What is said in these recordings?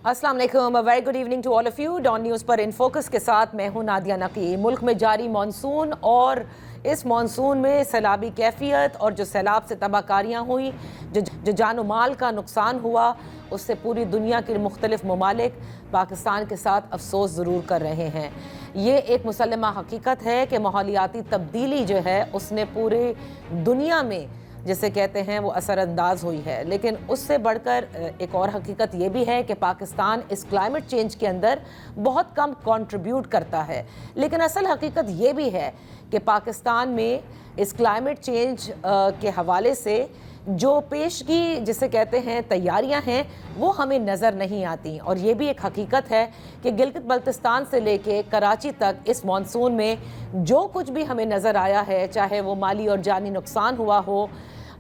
अस्सलाम वालेकुम, very good evening to all of you. Dawn News पर इन फोकस के साथ मैं हूं नादिया नकी। मुल्क में जारी मानसून और इस मानसून में सैलाबी कैफियत और जो सैलाब से तबाहकारियाँ हुई, जो जान व माल का नुकसान हुआ, उससे पूरी दुनिया के मुख्तलिफ ममालिक पाकिस्तान के साथ अफसोस ज़रूर कर रहे हैं। ये एक मुसल्लमा हकीकत है कि माहौलियाती तब्दीली जो है उसने पूरे दुनिया में जिसे कहते हैं वो असरअंदाज हुई है। लेकिन उससे बढ़कर एक और हकीकत ये भी है कि पाकिस्तान इस क्लाइमेट चेंज के अंदर बहुत कम कंट्रीब्यूट करता है। लेकिन असल हकीकत ये भी है कि पाकिस्तान में इस क्लाइमेट चेंज के हवाले से जो पेशगी जिसे कहते हैं तैयारियां हैं वो हमें नज़र नहीं आती। और ये भी एक हकीकत है कि गिलगित बल्तिस्तान से लेके कराची तक इस मानसून में जो कुछ भी हमें नज़र आया है, चाहे वो माली और जानी नुकसान हुआ हो,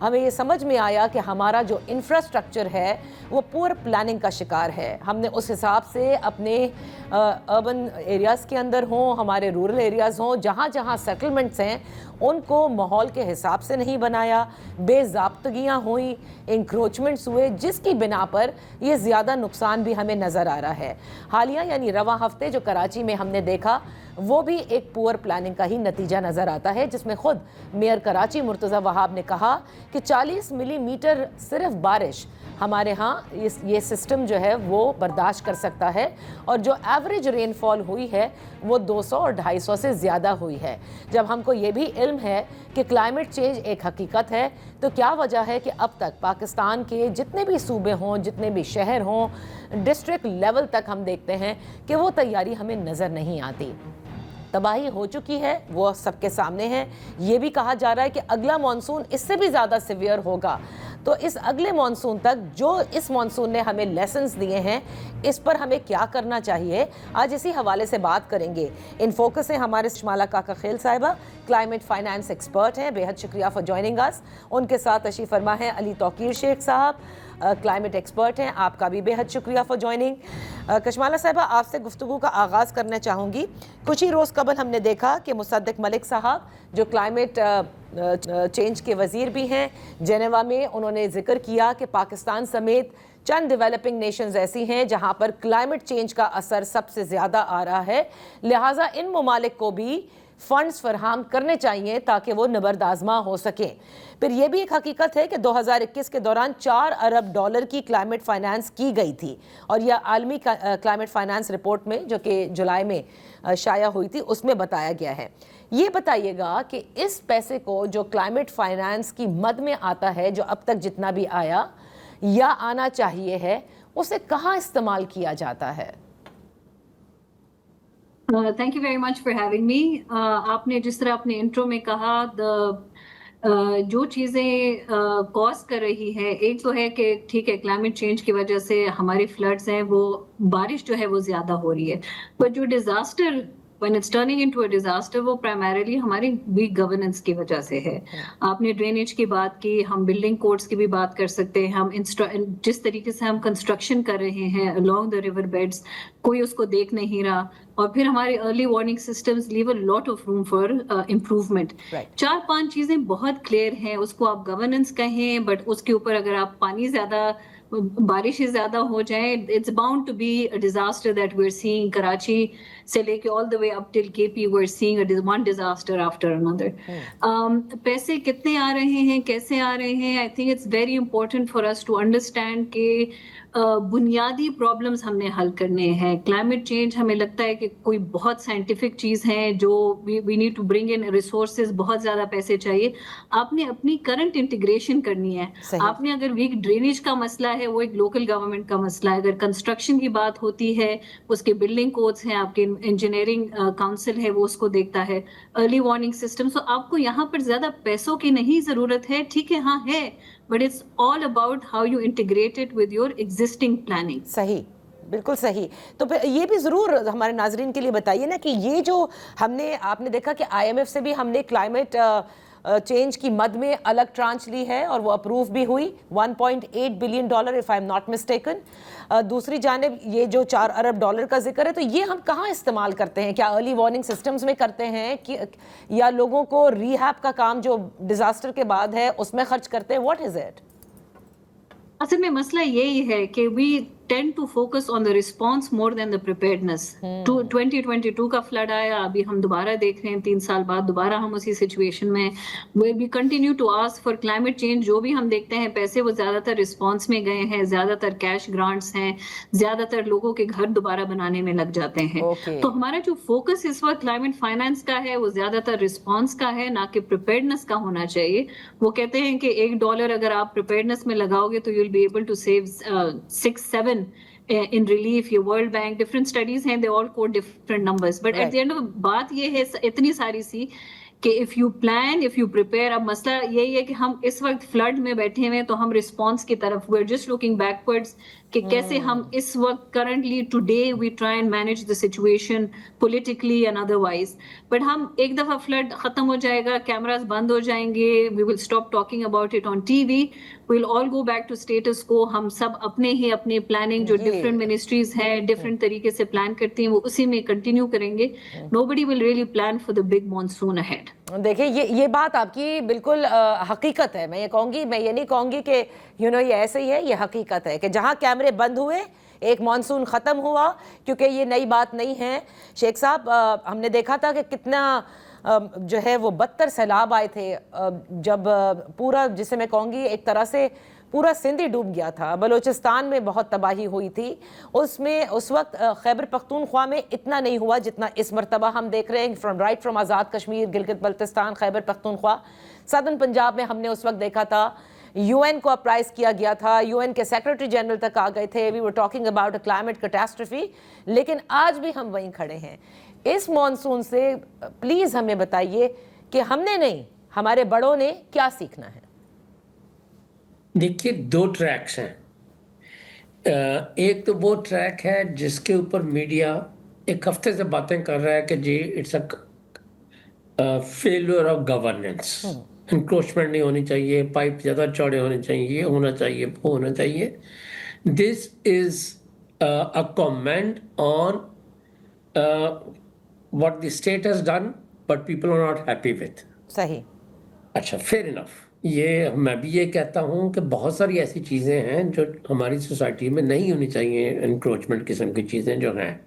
हमें ये समझ में आया कि हमारा जो इंफ्रास्ट्रक्चर है वो पुअर प्लानिंग का शिकार है। हमने उस हिसाब से अपने अर्बन एरियाज़ के अंदर हों, हमारे रूरल एरियाज़ हों, जहाँ जहाँ सेटलमेंट्स हैं उनको माहौल के हिसाब से नहीं बनाया, बेज़ाब्तगियाँ हुई, इंक्रोचमेंट्स हुए, जिसकी बिना पर ये ज़्यादा नुकसान भी हमें नज़र आ रहा है। हालिया यानी रवां हफ्ते जो कराची में हमने देखा वो भी एक पुअर प्लानिंग का ही नतीजा नज़र आता है, जिसमें खुद मेयर कराची मुर्तज़ा वहाब ने कहा कि 40 मिलीमीटर सिर्फ बारिश हमारे यहाँ ये सिस्टम जो है वो बर्दाश्त कर सकता है, और जो एवरेज रेनफॉल हुई है वो 200 और 250 से ज़्यादा हुई है। जब हमको ये भी इल्म है कि क्लाइमेट चेंज एक हकीकत है, तो क्या वजह है कि अब तक पाकिस्तान के जितने भी सूबे हों, जितने भी शहर हों, डिस्ट्रिक्ट लेवल तक हम देखते हैं कि वो तैयारी हमें नज़र नहीं आती। तबाही हो चुकी है, वो सबके सामने है। ये भी कहा जा रहा है कि अगला मानसून इससे भी ज़्यादा सिवियर होगा। तो इस अगले मानसून तक जो इस मानसून ने हमें लेसन्स दिए हैं, इस पर हमें क्या करना चाहिए, आज इसी हवाले से बात करेंगे। इन फोकस से हमारे शमाला काका खेल साहिबा क्लाइमेट फाइनेंस एक्सपर्ट हैं, बेहद शुक्रिया फॉर जॉइनिंग अस। उनके साथ तशरीफ़ फरमा है अली तौकीर शेख साहब, क्लाइमेट एक्सपर्ट हैं, आपका भी बेहद शुक्रिया फॉर जॉइनिंग। कशमाला साहिबा, आपसे गुफ्तगू का आगाज़ करना चाहूँगी। कुछ ही रोज़ कबल हमने देखा कि मुसद्दिक मलिक साहब जो क्लाइमेट चेंज के वज़ीर भी हैं, जेनेवा में उन्होंने ज़िक्र किया कि पाकिस्तान समेत चंद डेवलपिंग नेशंस ऐसी हैं जहाँ पर क्लाइमेट चेंज का असर सबसे ज़्यादा आ रहा है, लिहाजा इन ममालिक को भी फंड्स फराहम करने चाहिए ताकि वो नबरदाजमा हो सकें। फिर ये भी एक हकीकत है कि 2021 के दौरान 4 अरब डॉलर की क्लाइमेट फाइनेंस की गई थी, और यह आलमी क्लाइमेट फाइनेंस रिपोर्ट में जो कि जुलाई में शाया हुई थी उसमें बताया गया है। ये बताइएगा कि इस पैसे को जो क्लाइमेट फाइनेंस की मद में आता है, जो अब तक जितना भी आया या आना चाहिए है, उसे कहाँ इस्तेमाल किया जाता है? Thank you very much for having me. आपने जिस तरह अपने इंट्रो में कहा, जो चीज़ें कॉज कर रही है, एक तो है कि ठीक है क्लाइमेट चेंज की वजह से हमारी फ्लड्स हैं, वो बारिश जो है वो ज़्यादा हो रही है, पर जो disaster when it's turning into a disaster वो प्राइमरीली हमारी वीक गवर्नेंस की वजह से है। आपने ड्रेनेज की बात की, हम बिल्डिंग कोड्स की भी बात कर सकते हैं। हम जिस तरीके से हम कंस्ट्रक्शन कर रहे हैं अलोंग द रिवर बेड्स, कोई उसको देख नहीं रहा, और फिर हमारे early warning systems leave a lot of room for improvement. 4-5 चीजें बहुत क्लियर हैं, उसको आप गवर्नेंस कहें, बट उसके ऊपर अगर आप पानी ज्यादा, बारिश ज्यादा हो जाए, it's bound to be a disaster that we are seeing. Karachi से लेके all the way up till KP we are seeing one disaster after another. पैसे कितने आ रहे हैं, कैसे आ रहे हैं, I think it's very important for us to understand के बुनियादी प्रॉब्लम्स हमने हल करने हैं। क्लाइमेट चेंज हमें लगता है कि कोई बहुत साइंटिफिक चीज है जो we need to bring in resources, बहुत ज्यादा पैसे चाहिए। आपने अपनी करंट इंटीग्रेशन करनी है। आपने अगर वीक ड्रेनेज का मसला है, वो एक लोकल गवर्नमेंट का मसला है। अगर कंस्ट्रक्शन की बात होती है, उसके बिल्डिंग कोड्स हैं, आपके इंजीनियरिंग काउंसिल है वो उसको देखता है, अर्ली वार्निंग सिस्टम। सो आपको यहाँ पर ज्यादा पैसों की नहीं जरूरत है, ठीक है, हाँ है, but it's all about how you integrate it with your existing planning. सही, बिल्कुल सही। तो फिर ये भी ज़रूर हमारे नाजरीन के लिए बताइए ना कि ये जो आपने देखा कि IMF से भी हमने क्लाइमेट चेंज की मद में अलग ट्रांच ली है और वो अप्रूव भी हुई, $1.8 billion if I am not mistaken. दूसरी जानिब ये जो 4 अरब डॉलर का जिक्र है, तो ये हम कहाँ इस्तेमाल करते हैं? क्या अर्ली वार्निंग सिस्टम्स में करते हैं कि या लोगों को रीहैब का काम जो डिजास्टर के बाद है उसमें खर्च करते हैं? What is it? असल में मसला यही है कि we tend to focus on the response more than the preparedness. 2022 का flood आया, अभी हम दोबारा देख रहे हैं 3 साल बाद दोबारा हम उसी situation में. We continue to ask for climate change. जो भी हम देखते हैं पैसे वो ज्यादातर response में गए हैं, ज्यादातर cash grants हैं, ज्यादातर लोगों के घर दोबारा बनाने में लग जाते हैं. तो हमारा जो focus इस वक्त climate finance का है वो ज्यादातर response का है, ना कि preparedness का होना चाहिए. वो कहते हैं कि $1 अगर आप preparedness में लगाओगे तो you'll be able to save 6-7 in relief. Your World Bank, different studies हैं, they all quote different numbers. But at the end of बात ये है इतनी सारी सी कि if you plan, if you prepare, अब मसला यही है कि हम इस वक्त फ्लड में बैठे हुए हैं तो हम रिस्पॉन्स की तरफ we're just looking backwards कि कैसे हम इस वक्त currently today we try and manage the situation politically and otherwise. But हम एक दफा फ्लड खत्म हो जाएगा, कैमरास बंद हो जाएंगे, we will stop talking about it on TV, we'll all go back to status quo. हम सब अपने ही अपने प्लानिंग जो different ministries हैं different तरीके से प्लान करती हैं वो उसी में कंटिन्यू करेंगे. Nobody will really plan for the big monsoon ahead. देखिए ये बात आपकी बिल्कुल हकीकत है. मैं ये कहूँगी, मैं ये नहीं कहूँगी कि ये ऐसे ही है, ये हकीकत है कि जहाँ कैमरे बंद हुए एक मानसून ख़त्म हुआ, क्योंकि ये नई बात नहीं है. शेख साहब, हमने देखा था कि कितना जो है वो बदतर सैलाब आए थे, जब पूरा, जिसे मैं कहूँगी एक तरह से पूरा सिंध ही डूब गया था. बलूचिस्तान में बहुत तबाही हुई थी. उसमें उस वक्त खैबर पख्तूनख्वा में इतना नहीं हुआ जितना इस मरतबा हम देख रहे हैं. फ्रॉम आज़ाद कश्मीर, गिलगित बल्तिस्तान, खैबर पख्तूनख्वा, सदर्न पंजाब में हमने उस वक्त देखा था UN को अप्राइज किया गया था, UN के सेक्रेटरी जनरल तक आ गए थे. We were talking about a climate catastrophe. लेकिन आज भी हम वहीं खड़े हैं. इस मॉनसून से प्लीज़ हमें बताइए कि हमने नहीं, हमारे बड़ों ने क्या सीखना है. देखिए, 2 ट्रैक्स हैं. एक तो वो ट्रैक है जिसके ऊपर मीडिया एक हफ्ते से बातें कर रहा है कि जी it's a failure of governance, encroachment नहीं होनी चाहिए, पाइप ज़्यादा चौड़े होने चाहिए, ये होना चाहिए, वो होना चाहिए. This is a comment on what the state has done but people are not happy with. सही. अच्छा, फेयर इनफ. ये मैं भी ये कहता हूँ कि बहुत सारी ऐसी चीज़ें हैं जो हमारी सोसाइटी में नहीं होनी चाहिए, इंक्रोचमेंट किस्म की चीज़ें जो हैं.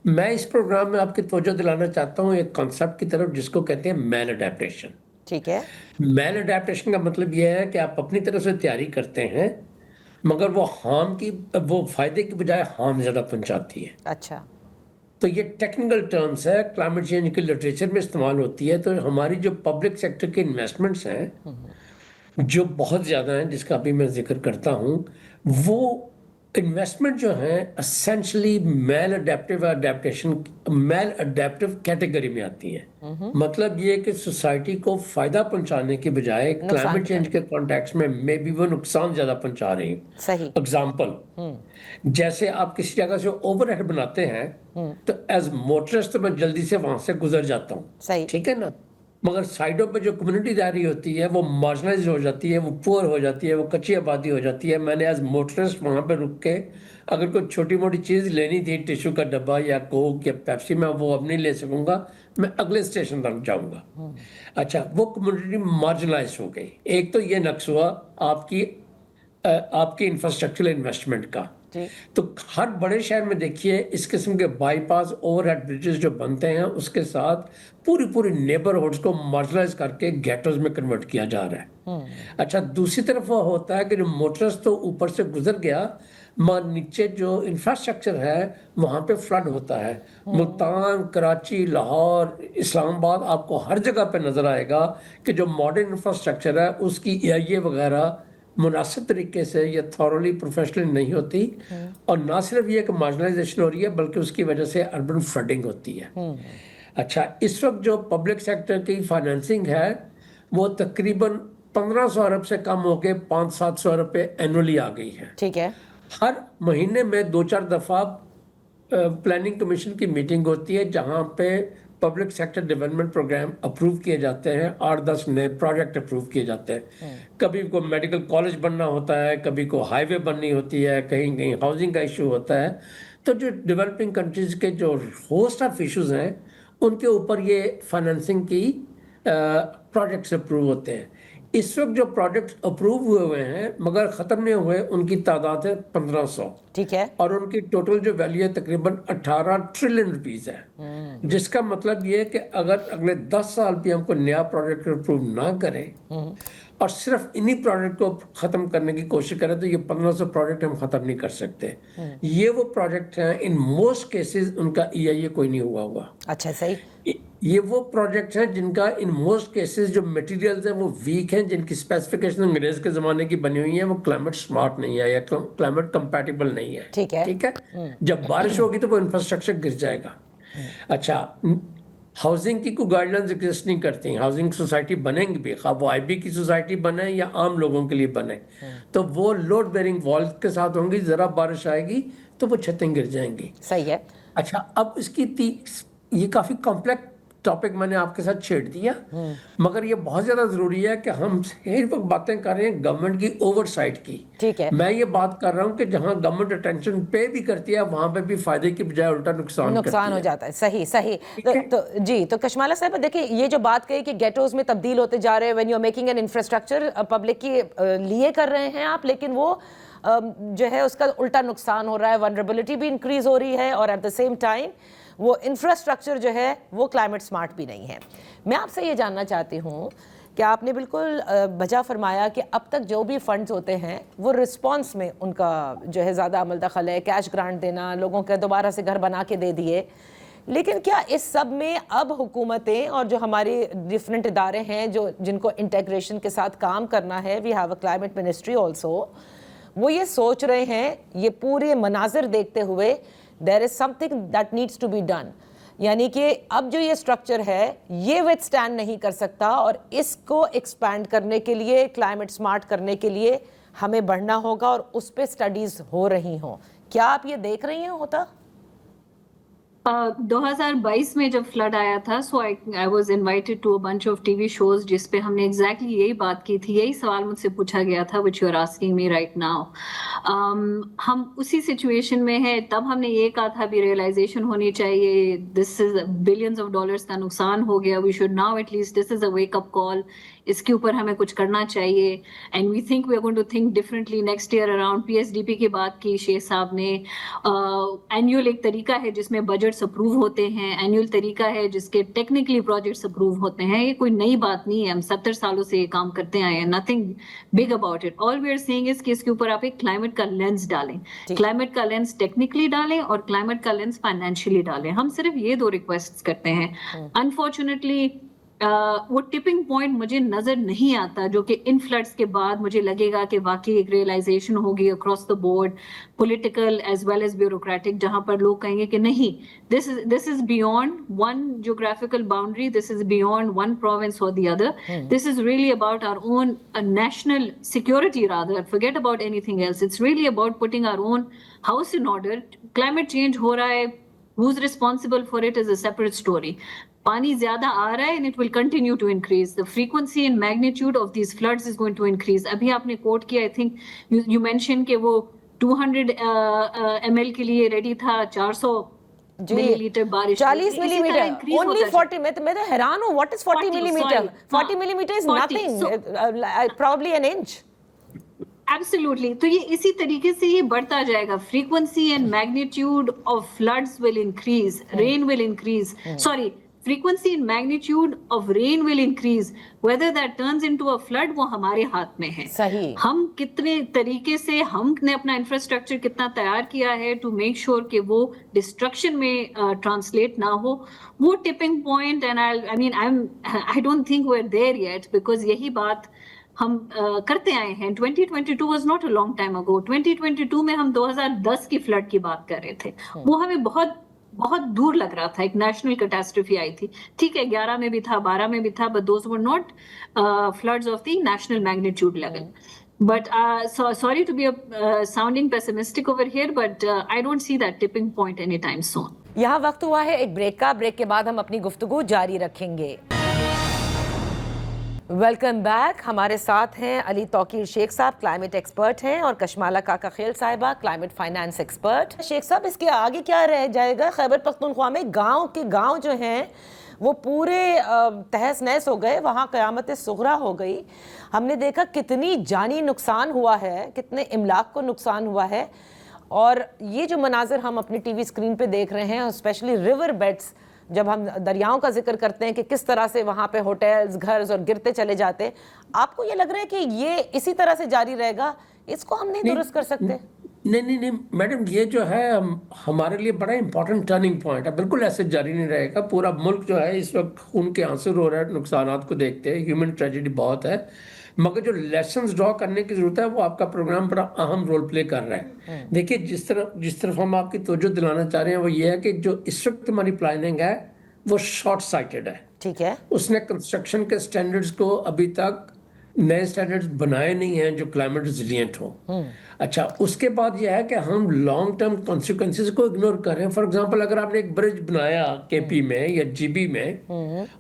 मैं इस प्रोग्राम में आपकी तवज्जो दिलाना चाहता हूँ एक कॉन्सेप्ट की तरफ जिसको कहते हैं मैल अडेप्टेशन. ठीक है. मैल अडेप्टेशन का मतलब यह है कि आप अपनी तरफ से तैयारी करते हैं मगर वो फायदे की बजाय हार्म ज़्यादा पहुँचाती है. अच्छा. तो ये टेक्निकल टर्म्स है, क्लाइमेट चेंज के लिटरेचर में इस्तेमाल होती है. तो हमारी जो पब्लिक सेक्टर के इन्वेस्टमेंट्स हैं जो बहुत ज़्यादा हैं, जिसका अभी मैं जिक्र करता हूँ, वो इन्वेस्टमेंट जो है एसेंशली मैल अडेप्टिव कैटेगरी में आती है. मतलब ये कि सोसाइटी को फायदा पहुंचाने के बजाय क्लाइमेट चेंज के कॉन्टेक्स्ट में मे बी वो नुकसान ज्यादा पहुंचा रही है. सही. एग्जाम्पल, जैसे आप किसी जगह से ओवरहेड बनाते हैं तो एज मोटरिस्ट तो मैं जल्दी से वहां से गुजर जाता हूँ, ठीक है ना, मगर साइडों पे जो कम्युनिटी रह रही होती है वो मार्जिनलाइज हो जाती है, वो पुअर हो जाती है, वो कच्ची आबादी हो जाती है. मैंने एज मोटरिस्ट वहाँ पे रुक के अगर कोई छोटी मोटी चीज़ लेनी थी, टिश्यू का डब्बा या कोक या पेप्सी, मैं वो अब नहीं ले सकूँगा, मैं अगले स्टेशन तक जाऊँगा. अच्छा, वो कम्युनिटी मार्जिनलाइज हो गई. एक तो ये नक्स हुआ आपकी इंफ्रास्ट्रक्चरल इन्वेस्टमेंट का. तो हर बड़े शहर में देखिए इस किस्म के बाईपास, ओवरहेड ब्रिजेस जो बनते हैं उसके साथ पूरी नेबरहुड्स को मार्जिनलाइज करके गेटोज में कन्वर्ट किया जा रहा है. अच्छा, दूसरी तरफ वो होता है कि जो मोटर्स तो ऊपर से गुजर गया मगर नीचे जो इंफ्रास्ट्रक्चर है वहाँ पे फ्लड होता है. मुल्तान, कराची, लाहौर, इस्लामाबाद, आपको हर जगह पे नजर आएगा कि जो मॉडर्न इंफ्रास्ट्रक्चर है उसकी EIA वगैरह मुनासिब तरीके से या थॉरली प्रोफेशनल नहीं होती. और ना सिर्फ ये कि मार्जिनलाइजेशन हो रही है बल्कि उसकी वजह से अर्बन फ्लडिंग होती है. अच्छा, इस वक्त जो पब्लिक सेक्टर की फाइनेंसिंग है वो तकरीबन 1500 अरब से कम होकर 500-700 अरब पे एनुअली आ गई है. ठीक है. हर महीने में 2-4 दफ़ा प्लानिंग कमीशन की मीटिंग होती है जहाँ पे public sector development program approve किए जाते हैं. 8-10 नए प्रोजेक्ट अप्रूव किए जाते हैं. कभी को मेडिकल कॉलेज बनना होता है, कभी को हाईवे बननी होती है, कहीं कहीं हाउसिंग का इशू होता है. तो जो डेवलपिंग कंट्रीज के जो होस्ट ऑफ इशूज़ हैं उनके ऊपर ये फाइनेंसिंग की प्रोजेक्ट्स अप्रूव होते हैं. इस वक्त जो प्रोजेक्ट अप्रूव हुए हैं मगर ख़त्म नहीं हुए, उनकी तादाद है 1500। ठीक है। और उनकी टोटल जो वैल्यू है तकरीबन 18 ट्रिलियन रुपीस है। जिसका मतलब ये है कि अगर अगले 10 साल भी हमको नया प्रोजेक्ट अप्रूव ना करें और सिर्फ इन्हीं प्रोजेक्ट को ख़त्म करने की कोशिश करें तो ये 1500 प्रोजेक्ट हम ख़त्म नहीं कर सकते। ये वो प्रोजेक्ट हैं, इन मोस्ट केसेस उनका EIA कोई नहीं हुआ होगा। अच्छा, सही। ये वो प्रोजेक्ट्स हैं जिनका इन मोस्ट केसेस जो मटेरियल्स हैं वो वीक हैं, जिनकी स्पेसिफिकेशन अंग्रेज के ज़माने की बनी हुई है, वो क्लाइमेट स्मार्ट नहीं है या क्लाइमेट कंपैटिबल नहीं है। ठीक है। ठीक है। जब बारिश होगी तो वो इंफ्रास्ट्रक्चर गिर जाएगा। अच्छा, हाउसिंग की कोई गाइडलाइंस एग्जिस्ट नहीं करती। हाउसिंग सोसाइटी बनेंगी भी, खा वो IB की सोसाइटी बने या आम लोगों के लिए बने, तो वो लोड बेरिंग वॉल के साथ होंगी। ज़रा बारिश आएगी तो वो छतें गिर जाएंगी। सही है। अच्छा, अब इसकी ये काफ़ी कॉम्प्लेक्स टॉपिक मैंने आपके साथ छेड़ दिया, मगर ये बहुत ज़्यादा ज़रूरी है कि हम सिर्फ बातें कर रहे हैं गवर्नमेंट की ओवरसाइट की। ठीक है। मैं ये बात कर रहा हूँ कि जहाँ गवर्नमेंट अटेंशन पे भी करती है वहाँ पे भी फायदे की बजाय उल्टा नुकसान हो जाता है। सही सही। तो जी, तो कशमाला साहब देखिए, ये जो बात कही कि गेटोज में तब्दील होते जा रहे हैं, when you are making an infrastructure public के लिए कर रहे हैं आप, लेकिन वो जो है उसका उल्टा नुकसान हो रहा है, वनरेबिलिटी भी इंक्रीज हो रही है और एट द सेम टाइम वो इंफ्रास्ट्रक्चर जो है वो क्लाइमेट स्मार्ट भी नहीं है। मैं आपसे ये जानना चाहती हूँ कि आपने बिल्कुल बजा फरमाया कि अब तक जो भी फंड्स होते हैं वो रिस्पांस में उनका जो है ज़्यादा अमल दखल है, कैश ग्रांट देना, लोगों के दोबारा से घर बना के दे दिए। लेकिन क्या इस सब में अब हुकूमतें और जो हमारी डिफरेंट इदारे हैं जो जिनको इंटीग्रेशन के साथ काम करना है, we have a climate ministry also, वो ये सोच रहे हैं, ये पूरे मनाजिर देखते हुए, there is something that needs to be done, यानी कि अब जो ये स्ट्रक्चर है ये विथस्टैंड नहीं कर सकता और इसको एक्सपैंड करने के लिए, क्लाइमेट स्मार्ट करने के लिए हमें बढ़ना होगा और उस पर स्टडीज हो रही हों। क्या आप ये देख रही हैं होता? 2022 में जब फ्लड आया था, so I was invited to a bunch of TV shows जिस पे हमने एग्जैक्टली यही बात की थी, यही सवाल मुझसे पूछा गया था which you are asking me right now. हम उसी सिचुएशन में है। तब हमने ये कहा था भी रियलाइजेशन होनी चाहिए, this is billions of dollars का नुकसान हो गया, we should now at least, this is a wake up call, इसके ऊपर हमें कुछ करना चाहिए। And we think we are going to think differently next year around. PSDP की बात की शेख साहब ने। एनुअल एक तरीका है जिसमें बजट्स अप्रूव होते हैं, एनुअल तरीका है जिसके टेक्निकली प्रोजेक्ट्स अप्रूव होते हैं। ये कोई नई बात नहीं है, हम 70 सालों से ये काम करते आए हैं, nothing big about it. All we are saying is कि इसके ऊपर आप एक क्लाइमेट का लेंस डालें, क्लाइमेट का लेंस टेक्निकली डालें और क्लाइमेट का लेंस फाइनेंशियली डालें। हम सिर्फ ये दो रिक्वेस्ट करते हैं। अनफॉर्चुनेटली वो टिपिंग पॉइंट मुझे नजर नहीं आता जो कि इन फ्लड्स के बाद मुझे लगेगा कि वाकई एक रियलाइजेशन होगी across the board, political as well as bureaucratic, जहां पर लोग कहेंगे कि नहीं, this is beyond one geographical boundary, this is beyond one province और the other, this is really about our own national security rather, forget about anything else, it's really about putting our own house in order. Climate change हो रहा है, who's responsible for it is a separate story. पानी ज्यादा आ रहा है and it will continue to increase. The frequency and magnitude of these floods is going to increase. अभी आपने coat किया, I think you mentioned कि वो 200 ml के लिए रेडी था, 400 मिलीलीटर बारिश, 40 मिलीमीटर, ओनली 40। मैं तो हैरान हूँ, what is 40 millimetre? 40 millimetre is nothing, probably an inch. Absolutely. तो ये इसी तरीके से ये बढ़ता जाएगा. Frequency and magnitude of floods will increase. Rain will increase. Sorry, frequency and magnitude of rain will increase. Whether that turns into a flood, वो हमारे हाथ में है. सही. हम कितने तरीके से, हमने अपना इंफ्रास्ट्रक्चर कितना तैयार किया है to make sure कि वो destruction में translate ना हो. वो tipping point, and I don't think we're there yet, because यही बात हम करते आए हैं. 2022 was not a long time ago. 2022 में हम 2010 की फ्लड की बात कर रहे थे. वो हमें बहुत बहुत दूर लग रहा था. एक नेशनल कैटास्ट्रोफी आई थी. ठीक है, 11 में भी था, 12 में भी था, but those were not floods of the national magnitude level. But sorry to be sounding pessimistic over here, but I don't see that tipping point anytime soon. यहाँ वक्त हुआ है एक ब्रेक का. ब्रेक के बाद हम अपनी गुफ्तगू जारी रखेंगे. Welcome back. हमारे साथ हैं अली तौकीर शेख साहब, क्लाइमेट एक्सपर्ट हैं, और कशमाला काका खेल साहिबा, क्लाइमेट फाइनेंस एक्सपर्ट. शेख साहब, इसके आगे क्या रह जाएगा? खैबर पख्तूनख्वा में गांव जो हैं وہ پورے تہس نہس ہو گئے, وہاں قیامت صغریٰ ہو گئی. ہم نے دیکھا کتنی جانی نقصان ہوا ہے, کتنے املاک کو نقصان ہوا ہے. اور یہ جو مناظر ہم اپنی ٹی وی اسکرین پہ دیکھ رہے ہیں, اسپیشلی ریور بیڈس, جب ہم دریاؤں کا ذکر کرتے ہیں کہ کس طرح سے وہاں پہ ہوٹلز, گھرز اور گرتے چلے جاتے, آپ کو یہ لگ رہا ہے کہ یہ اسی طرح سے جاری رہے گا, اس کو ہم نہیں درست کر سکتے؟ نہیں میڈم, یہ جو ہے ہمارے لیے بڑا امپورٹنٹ ٹرننگ پوائنٹ ہے. بالکل ایسے جاری نہیں رہے گا. پورا ملک جو ہے اس وقت خون کے آنسو رو رہا ہے, نقصانات کو دیکھتے ہیں, ہیومن ٹریجڈی بہت ہے, مگر جو لیسنز ڈرا کرنے کی ضرورت ہے وہ آپ کا پروگرام بڑا اہم رول پلے کر رہا ہے. دیکھیے جس طرف ہم آپ کی توجہ دلانا چاہ رہے ہیں وہ یہ ہے کہ جو اس وقت ہماری پلاننگ ہے وہ شارٹ سائٹڈ ہے. ٹھیک ہے, اس نے کنسٹرکشن کے سٹینڈرڈز کو ابھی تک نئے سٹینڈرڈز بنائے نہیں ہیں جو کلائمیٹ ریزیلینٹ ہوں. اچھا, اس کے بعد یہ ہے کہ ہم لانگ ٹرم کانسیکوینسز کو اگنور کر رہے ہیں. فار ایگزامپل, اگر آپ نے ایک برج بنایا کے پی میں یا جی بی میں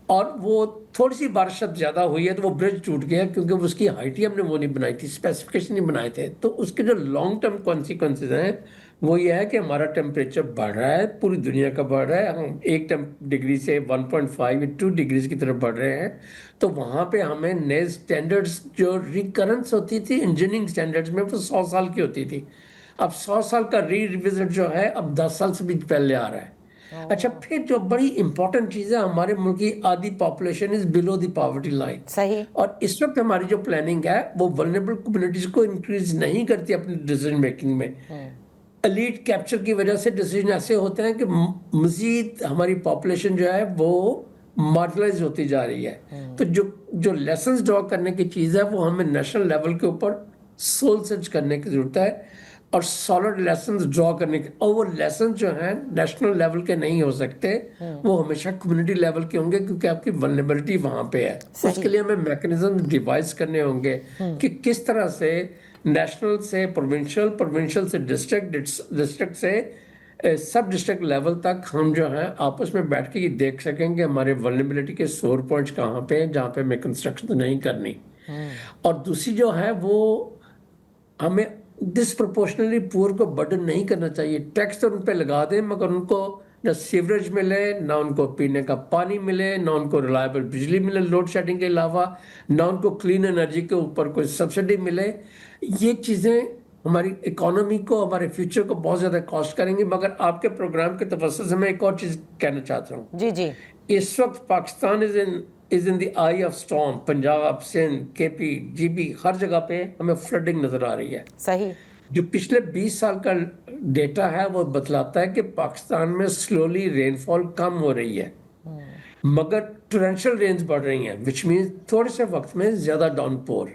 اور وہ تھوڑی سی بارش زیادہ ہوئی ہے تو وہ برج ٹوٹ گیا کیونکہ اس کی ہائٹ ہی ہم نے وہ نہیں بنائی تھی, اسپیسیفکیشن نہیں بنائے تھے, تو اس کے جو لانگ ٹرم کانسیکوینسز ہیں وہ یہ ہے کہ ہمارا ٹیمپریچر بڑھ رہا ہے, پوری دنیا کا بڑھ رہا ہے. ہم 1 ڈگری سے 1.5 یا 2 ڈگریز کی طرف بڑھ رہے ہیں. تو وہاں پہ ہمیں نئے سٹینڈرڈز جو ریکرنس ہوتی تھی انجینئرنگ سٹینڈرڈز میں وہ 100 سال کی ہوتی تھی. اب 100 سال کا ریوزٹ جو ہے اب 10 سال سے بھی پہلے آ رہا ہے. اچھا, پھر جو بڑی امپورٹنٹ چیز ہے, ہمارے ملک کی آدھی population is below the poverty line. صحیح. اور اس وقت ہماری جو پلاننگ ہے وہ ولنریبل کمیونٹیز کو انکریز نہیں کرتی اپنی ڈیسیژن میکنگ میں. ایلیٹ کیپچر کی وجہ سے ڈیسیژن ایسے ہوتے ہیں کہ مزید ہماری پاپولیشن جو ہے وہ مارجنلائز ہوتی جا رہی ہے. تو جو لیسنز ڈرا کرنے کی چیز ہے وہ ہمیں نیشنل لیول کے اوپر سول سرچ کرنے کی ضرورت ہے اور سالڈ لیسنز ڈرا کرنے کے. اور وہ لیسنز جو ہیں نیشنل لیول کے نہیں ہو سکتے, وہ ہمیشہ کمیونٹی لیول کے ہوں گے کیونکہ آپ کی ولنریبلٹی وہاں پہ ہے. اس کے لیے ہمیں میکنزم ڈیوائز کرنے ہوں گے کہ کس طرح سے نیشنل سے پروونشل سے ڈسٹرکٹ سے سب ڈسٹرکٹ لیول تک ہم جو ہیں آپس میں بیٹھ کے یہ دیکھ سکیں کہ ہمارے ولنریبلٹی کے سور پوائنٹس کہاں پہ ہیں جہاں پہ ہمیں کنسٹرکشن نہیں کرنی. اور دوسری جو ہے وہ ہمیں ڈسپروپورشنلی پور کو برڈن نہیں کرنا چاہیے. ٹیکس تو ان پہ لگا دیں مگر ان کو نہ سیوریج ملے, نہ ان کو پینے کا پانی ملے, نہ ان کو ریلائبل بجلی ملے لوڈ شیڈنگ کے علاوہ, نہ ان کو کلین انرجی کے اوپر کوئی سبسڈی ملے. یہ چیزیں ہماری اکانومی کو, ہمارے فیوچر کو بہت زیادہ کاسٹ کریں گی. مگر آپ کے پروگرام کے توسط سے میں ایک اور چیز کہنا چاہتا ہوں. جی, اس وقت پاکستان از ان دی آئی آف اسٹارم. پنجاب, سندھ, کے پی, جی بی, ہر جگہ پہ ہمیں فلڈنگ نظر آ رہی ہے. صحیح. جو پچھلے 20 سال کا ڈیٹا ہے وہ بتلاتا ہے کہ پاکستان میں سلولی رین فال کم ہو رہی ہے مگر ٹورنشل رینز بڑھ رہی ہیں, وچ مینز تھوڑے سے وقت میں زیادہ ڈاؤن پور,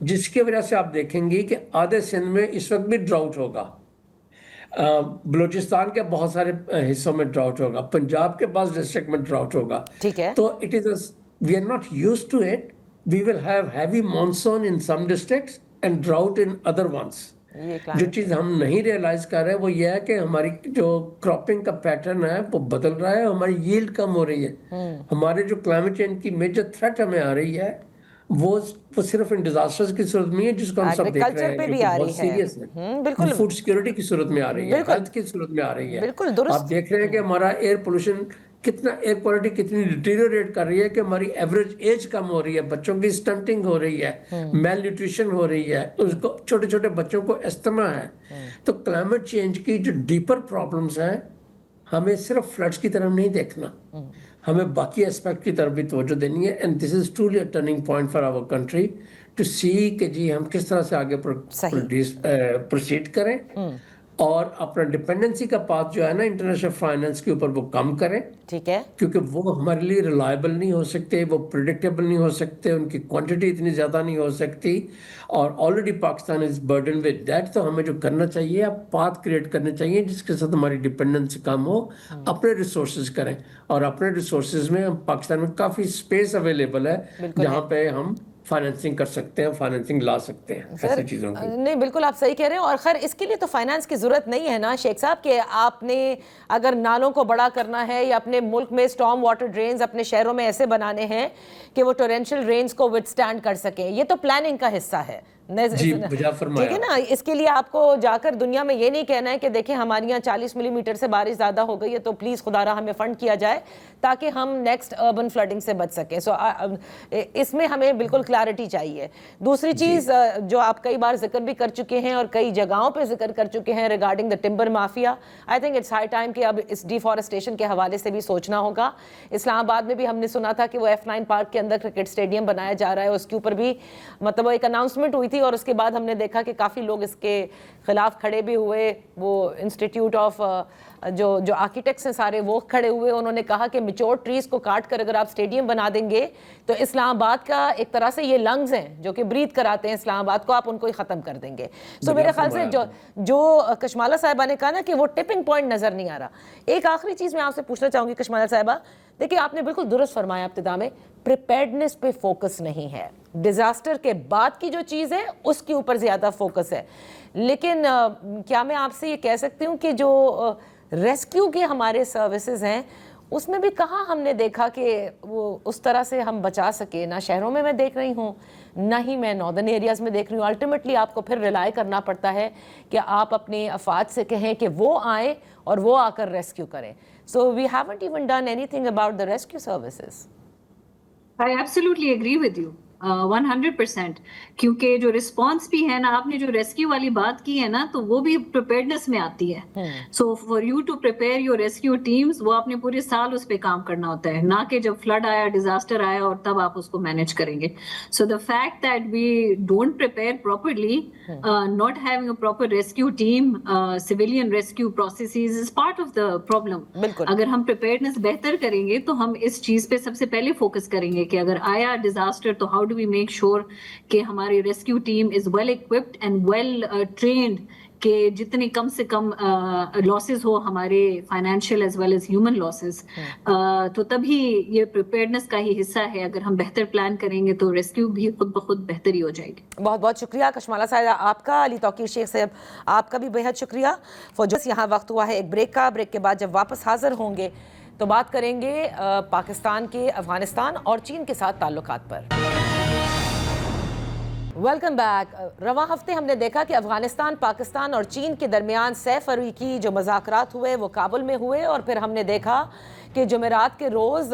جس کی وجہ سے آپ دیکھیں گی کہ آدھے سندھ میں اس وقت بھی ڈراؤٹ ہوگا, بلوچستان کے بہت سارے حصوں میں ڈراؤٹ ہوگا, پنجاب کے بعض ڈسٹرکٹ میں ڈراؤٹ ہوگا. ٹھیک ہے. تو we are not used to it. We will have heavy monsoon in some districts and drought in other ones. جو چیز ہم نہیں ریئلائز کر رہے وہ یہ ہے کہ ہماری جو کراپنگ کا پیٹرن ہے وہ بدل رہا ہے, ہماری ییلڈ کم ہو رہی ہے. ہمارے جو کلائمیٹ چینج کی میجر تھریٹ ہمیں آ رہی ہے وہ صرف ان ڈیزاسٹرز کی صورت میں ہے جس کو ہم سب دیکھ رہے ہیں, جو بہت سیریس ہے. فوڈ سیکورٹی کی صورت میں آ رہی ہے, ہیلتھ کی صورت میں آ رہی ہے. آپ دیکھ رہے ہیں کہ ہمارا ایئر پولوشن کتنا, ایئر کوالٹی کتنی ڈیٹیریوریٹ کر رہی ہے کہ ہماری ایوریج ایج کم ہو رہی ہے, بچوں کی سٹنٹنگ ہو رہی ہے, میل نیوٹریشن ہو رہی ہے, اس کو چھوٹے چھوٹے بچوں کو استما ہے. تو کلائمیٹ چینج کی جو ڈیپر پرابلمس ہیں ہمیں صرف فلڈس کی طرف نہیں دیکھنا, ہمیں باقی اسپیکٹ کی طرف بھی توجہ دینی ہے. And this is truly a turning point for our country to see کہ جی ہم کس طرح سے آگے پروسیڈ کریں اور اپنا ڈپینڈنسی کا پاتھ جو ہے نا انٹرنیشنل فائنانس کے اوپر وہ کم کریں. ٹھیک ہے. کیونکہ وہ ہمارے لیے ریلائبل نہیں ہو سکتے, وہ پریڈکٹیبل نہیں ہو سکتے, ان کی کوانٹٹی اتنی زیادہ نہیں ہو سکتی, اور already Pakistan is burden with that. تو ہمیں جو کرنا چاہیے آپ پاتھ کریٹ کرنے چاہیے جس کے ساتھ ہماری ڈپینڈنسی کم ہو, اپنے ریسورسز کریں. اور اپنے ریسورسز میں پاکستان میں کافی اسپیس اویلیبل ہے جہاں پہ ہم فائنینسنگ کر سکتے ہیں, فائنینسنگ لا سکتے ہیں ایسی چیزوں کی. نہیں بالکل آپ صحیح کہہ رہے ہیں. اور خیر اس کے لیے تو فائنانس کی ضرورت نہیں ہے نا شیخ صاحب, کہ آپ نے اگر نالوں کو بڑا کرنا ہے یا اپنے ملک میں اسٹارم واٹر ڈرینز اپنے شہروں میں ایسے بنانے ہیں کہ وہ ٹورینشل رینز کو وتھ اسٹینڈ کر سکیں, یہ تو پلاننگ کا حصہ ہے. جی بجا فرمایا. ٹھیک ہے نا, اس کے لیے آپ کو جا کر دنیا میں یہ نہیں کہنا ہے کہ دیکھیں ہمارے یہاں 40 ملی میٹر سے بارش زیادہ ہو گئی ہے تو پلیز خدا را ہمیں فنڈ کیا جائے تاکہ ہم نیکسٹ اربن فلڈنگ سے بچ سکیں. سو اس میں ہمیں بالکل کلیئرٹی چاہیے. دوسری چیز جو آپ کئی بار ذکر بھی کر چکے ہیں اور کئی جگہوں پہ ذکر کر چکے ہیں regarding the timber mafia, I think it's high time کہ اب اس ڈیفارسٹیشن کے حوالے سے بھی سوچنا ہوگا. اسلام آباد میں بھی ہم نے سنا تھا کہ وہ F9 پارک کے اندر کرکٹ اسٹیڈیم بنایا جا رہا ہے, اس کے اوپر بھی مطلب ایک اناؤنسمنٹ ہوئی تھی اور اس کے بعد ہم نے دیکھا کہ کافی لوگ اس کے خلاف کھڑے بھی ہوئے. وہ انسٹیٹیوٹ آف جو آرکیٹیکٹس ہیں سارے وہ کھڑے ہوئے, انہوں نے کہا کہ میچور ٹریز کو کاٹ کر اگر آپ اسٹیڈیم بنا دیں گے تو اسلام آباد کا ایک طرح سے یہ لنگز ہیں جو کہ بریتھ کراتے ہیں اسلام آباد کو, آپ ان کو ہی ختم کر دیں گے. سو میرے خیال سے جو کشمالہ صاحبہ نے کہا نا کہ وہ ٹپنگ پوائنٹ نظر نہیں آ رہا. ایک آخری چیز میں آپ سے پوچھنا چاہوں گی کشمالہ صاحبہ, دیکھیں آپ نے بالکل درست فرمایا ابتدا میں, پریپیئرڈنس پہ فوکس نہیں ہے, ڈیزاسٹر کے بعد کی جو چیز ہے اس کے اوپر زیادہ فوکس ہے. لیکن کیا میں آپ سے یہ کہہ سکتی ہوں کہ جو ریسکیو کے ہمارے سروسز ہیں اس میں بھی کہاں ہم نے دیکھا کہ وہ اس طرح سے ہم بچا سکے؟ نہ شہروں میں دیکھ رہی ہوں, نہ ہی میں ناردرن ایریاز میں دیکھ رہی ہوں. الٹیمیٹلی آپ کو پھر ریلائی کرنا پڑتا ہے کہ آپ اپنے افراد سے کہیں کہ وہ آئیں اور وہ آ کر ریسکیو کریں. So we haven't even done anything about the rescue services. I absolutely agree with you. 100%. کیونکہ جو رسپانس بھی ہے نا, آپ نے جو ریسکیو والی بات کی ہے نا, تو وہ بھی پریپیئرڈنس میں آتی ہے. So for you to prepare your rescue teams, وہ آپ نے پورے سال اس پہ کام کرنا ہوتا ہے, نہ کہ جب فلڈ آیا, ڈیزاسٹر آیا اور تب آپ اس کو مینیج کریں گے. So the fact that we don't prepare properly, not having a proper rescue team, civilian rescue processes is part of the problem. اگر ہم پریپیئرڈنس بہتر کریں گے تو ہم اس چیز پہ سب سے پہلے فوکس کریں گے کہ اگر آیا ڈیزاسٹر تو how do we make sure کہ ہماری rescue team is well equipped and well trained, کہ جتنے کم سے کم لاسز ہو ہمارے financial as well as human losses, تو تبھی یہ پریپیئرڈنس کا ہی حصہ ہے. اگر ہم بہتر پلان کریں گے تو ریسکیو بھی خود بخود بہتری ہو جائے گی. بہت بہت شکریہ کشمالہ صاحبہ آپ کا. علی توقیر شیخ صاحب آپ کا بھی بہت شکریہ. فوجس یہاں وقت ہوا ہے ایک بریک کا. بریک کے بعد جب واپس حاضر ہوں گے تو بات کریں گے پاکستان کے افغانستان اور چین کے ساتھ تعلقات پر. Welcome back. رواں ہفتے ہم نے دیکھا کہ افغانستان, پاکستان اور چین کے درمیان 6 فروری کی جو مذاکرات ہوئے وہ کابل میں ہوئے, اور پھر ہم نے دیکھا کہ جمعرات کے روز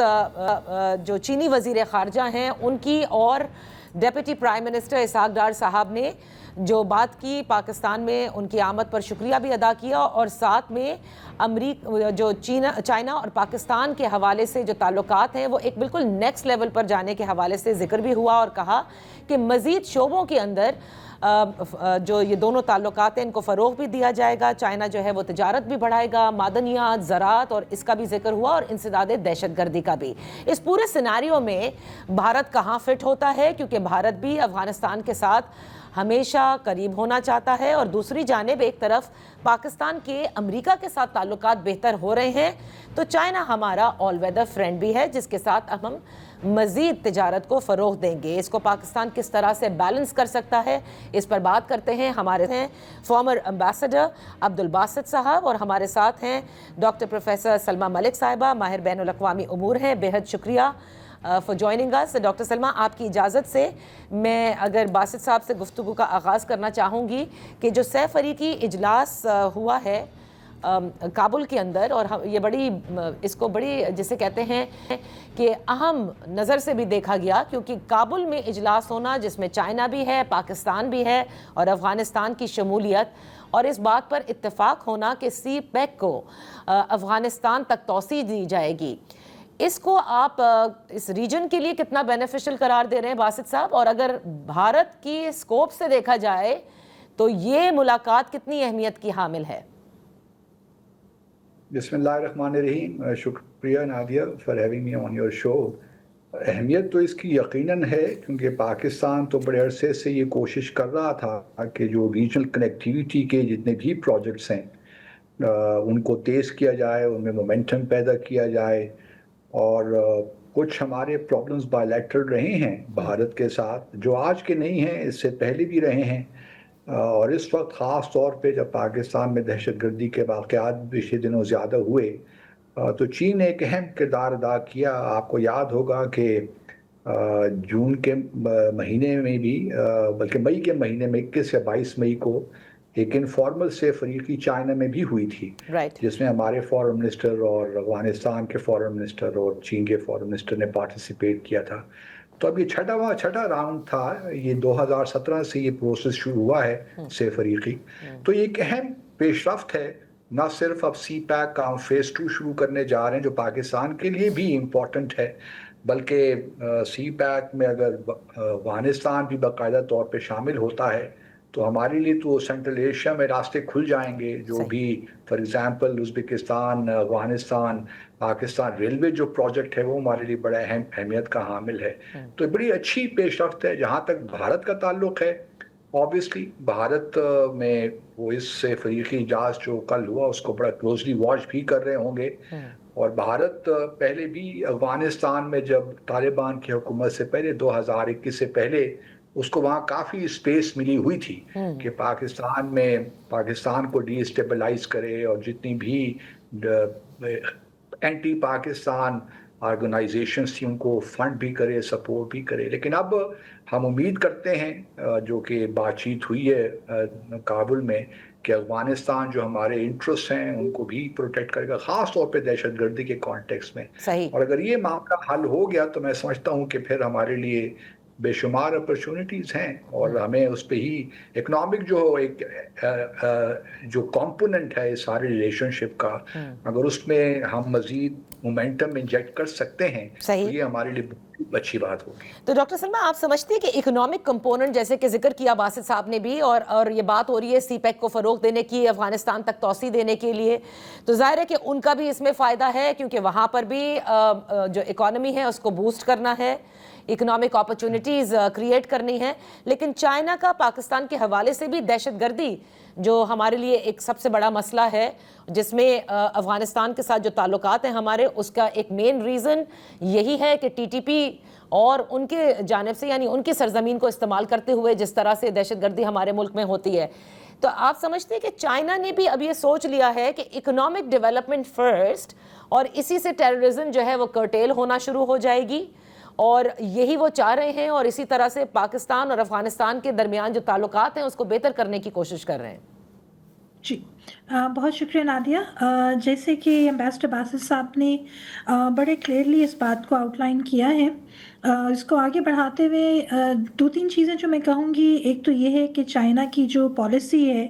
جو چینی وزیر خارجہ ہیں ان کی اور deputy prime minister Ishaq Dar صاحب نے جو بات کی, پاکستان میں ان کی آمد پر شکریہ بھی ادا کیا, اور ساتھ میں جو چائنا اور پاکستان کے حوالے سے جو تعلقات ہیں وہ ایک بالکل نیکسٹ لیول پر جانے کے حوالے سے ذکر بھی ہوا, اور کہا کہ مزید شعبوں کے اندر جو یہ دونوں تعلقات ہیں ان کو فروغ بھی دیا جائے گا. چائنا جو ہے وہ تجارت بھی بڑھائے گا, معدنیات, زراعت, اور اس کا بھی ذکر ہوا, اور انسداد دہشت گردی کا بھی. اس پورے سیناریو میں بھارت کہاں فٹ ہوتا ہے, کیونکہ بھارت بھی افغانستان کے ساتھ ہمیشہ قریب ہونا چاہتا ہے, اور دوسری جانب ایک طرف پاکستان کے امریکہ کے ساتھ تعلقات بہتر ہو رہے ہیں, تو چائنا ہمارا آل ویدر فرینڈ بھی ہے جس کے ساتھ اب ہم مزید تجارت کو فروغ دیں گے. اس کو پاکستان کس طرح سے بیلنس کر سکتا ہے, اس پر بات کرتے ہیں. ہمارے ہیں فارمر امبیسڈر عبدالباسط صاحب, اور ہمارے ساتھ ہیں ڈاکٹر پروفیسر سلمہ ملک صاحبہ, ماہر بین الاقوامی امور ہیں. بہت شکریہ فار جوائننگ اس. ڈاکٹر سلمہ, آپ کی اجازت سے میں اگر باسط صاحب سے گفتگو کا آغاز کرنا چاہوں گی کہ جو 6 فریقی اجلاس ہوا ہے کابل کے اندر, اور یہ اس کو بڑی جسے کہتے ہیں کہ اہم نظر سے بھی دیکھا گیا, کیونکہ کابل میں اجلاس ہونا جس میں چائنا بھی ہے, پاکستان بھی ہے, اور افغانستان کی شمولیت, اور اس بات پر اتفاق ہونا کہ سی پیک کو افغانستان تک توسیع دی جائے گی. اس کو آپ اس ریجن کے لیے کتنا بینیفیشل قرار دے رہے ہیں باسط صاحب, اور اگر بھارت کی اسکوپ سے دیکھا جائے تو یہ ملاقات کتنی اہمیت کی حامل ہے؟ بسم اللہ الرحمن الرحیم. شکریہ Nadia for having me on your show. اہمیت تو اس کی یقیناً ہے, کیونکہ پاکستان تو بڑے عرصے سے یہ کوشش کر رہا تھا کہ جو ریجنل کنیکٹیویٹی کے جتنے بھی پروجیکٹس ہیں ان کو تیز کیا جائے, ان میں مومنٹم پیدا کیا جائے, اور کچھ ہمارے پرابلمز بائیلیٹرل رہے ہیں بھارت کے ساتھ جو آج کے نہیں ہیں, اس سے پہلے بھی رہے ہیں, اور اس وقت خاص طور پہ جب پاکستان میں دہشت گردی کے واقعات پچھلے دنوں زیادہ ہوئے تو چین نے ایک اہم کردار ادا کیا. آپ کو یاد ہوگا کہ जून के महीने में भी बल्कि मई के महीने में 21 या 22 मई को एक इनफॉर्मल सेफ अफ्रीकी चाइना में भी हुई थी, जिसमें हमारे फॉरेन मिनिस्टर और अफगानिस्तान के फॉरेन मिनिस्टर और चीन के फॉरेन मिनिस्टर ने पार्टिसिपेट किया था। तो अब ये छठा राउंड था, ये 2017 से ये प्रोसेस शुरू हुआ है सेफ अफ्रीकी। तो ये एक अहम पेशरफ्त है, ना सिर्फ अब सी पैक का हम फेज 2 शुरू करने जा रहे हैं जो पाकिस्तान के लिए भी इम्पोर्टेंट है, बल्कि सी पैक में अगर अफगानिस्तान भी बाकायदा तौर पे शामिल होता है तो हमारे लिए तो सेंट्रल एशिया में रास्ते खुल जाएंगे। जो भी for example Uzbekistan, Afghanistan, Pakistan railway जो प्रोजेक्ट है वो हमारे लिए बड़ा अहमियत का हामिल है। तो बड़ी अच्छी पेशरफ्त है। जहाँ तक भारत का ताल्लुक है, ऑब्वियसली भारत में वो इससे अफ्रीकी इजलास जो कल हुआ उसको बड़ा क्लोजली वॉच भी कर रहे होंगे। और भारत पहले भी अफगानिस्तान में जब तालिबान की हुकूमत से पहले 2021 से पहले उसको वहाँ काफ़ी स्पेस मिली हुई थी कि पाकिस्तान को डीस्टेबलाइज करे और जितनी भी एंटी पाकिस्तान ऑर्गेनाइजेशंस थी उनको फंड भी करे, सपोर्ट भी करे। लेकिन अब हम उम्मीद करते हैं जो कि बातचीत हुई है काबुल में कि अफगानिस्तान जो हमारे इंटरेस्ट हैं उनको भी प्रोटेक्ट करेगा, ख़ास तौर पे दहशतगर्दी के कॉन्टेक्स्ट में। और अगर ये मामला हल हो गया तो मैं समझता हूँ कि फिर हमारे लिए बेशुमार अपॉर्चुनिटीज़ हैं और हमें उस पर ही इकोनॉमिक जो कंपोनेंट है इस सारे रिलेशनशिप का, अगर उसमें हम मज़ीद मोमेंटम इंजेक्ट कर सकते हैं तो ये हमारे लिए अच्छी बात होगी। तो डॉक्टर सलमा, आप समझते हैं कि इकोनॉमिक कंपोनेंट जैसे कि जिक्र किया बासित साहब ने भी, और ये बात हो रही है सी पैक को फ़रोग देने की, अफगानिस्तान तक तोसी देने के लिए, तो जाहिर है कि उनका भी इसमें फ़ायदा है क्योंकि वहाँ पर भी जो इकॉनमी है उसको बूस्ट करना है, इकोनॉमिक अपॉर्चुनिटीज़ क्रिएट करनी है। लेकिन चाइना का पाकिस्तान के हवाले से भी दहशतगर्दी जो हमारे लिए एक सबसे बड़ा मसला है, जिसमें अफ़गानिस्तान के साथ जो ताल्लुकात हैं हमारे, उसका एक मेन रीज़न यही है कि टीटीपी और उनके जानिब से, यानी उनकी सरजमीन को इस्तेमाल करते हुए जिस तरह से दहशतगर्दी हमारे मुल्क में होती है। तो आप समझते हैं कि चाइना ने भी अब ये सोच लिया है कि इकोनॉमिक डेवलपमेंट फर्स्ट, और इसी से टेररिज्म जो है वो कर्टेल होना शुरू हो जाएगी, और यही वो चाह रहे हैं, और इसी तरह से पाकिस्तान और अफगानिस्तान के दरमियान जो ताल्लुकात हैं उसको बेहतर करने की कोशिश कर रहे हैं? जी, बहुत शुक्रिया नादिया। जैसे कि एम्बेसडर बासित साहब ने बड़े क्लियरली इस बात को आउटलाइन किया है, इसको आगे बढ़ाते हुए 2-3 चीज़ें जो मैं कहूँगी, एक तो ये है कि चाइना की जो पॉलिसी है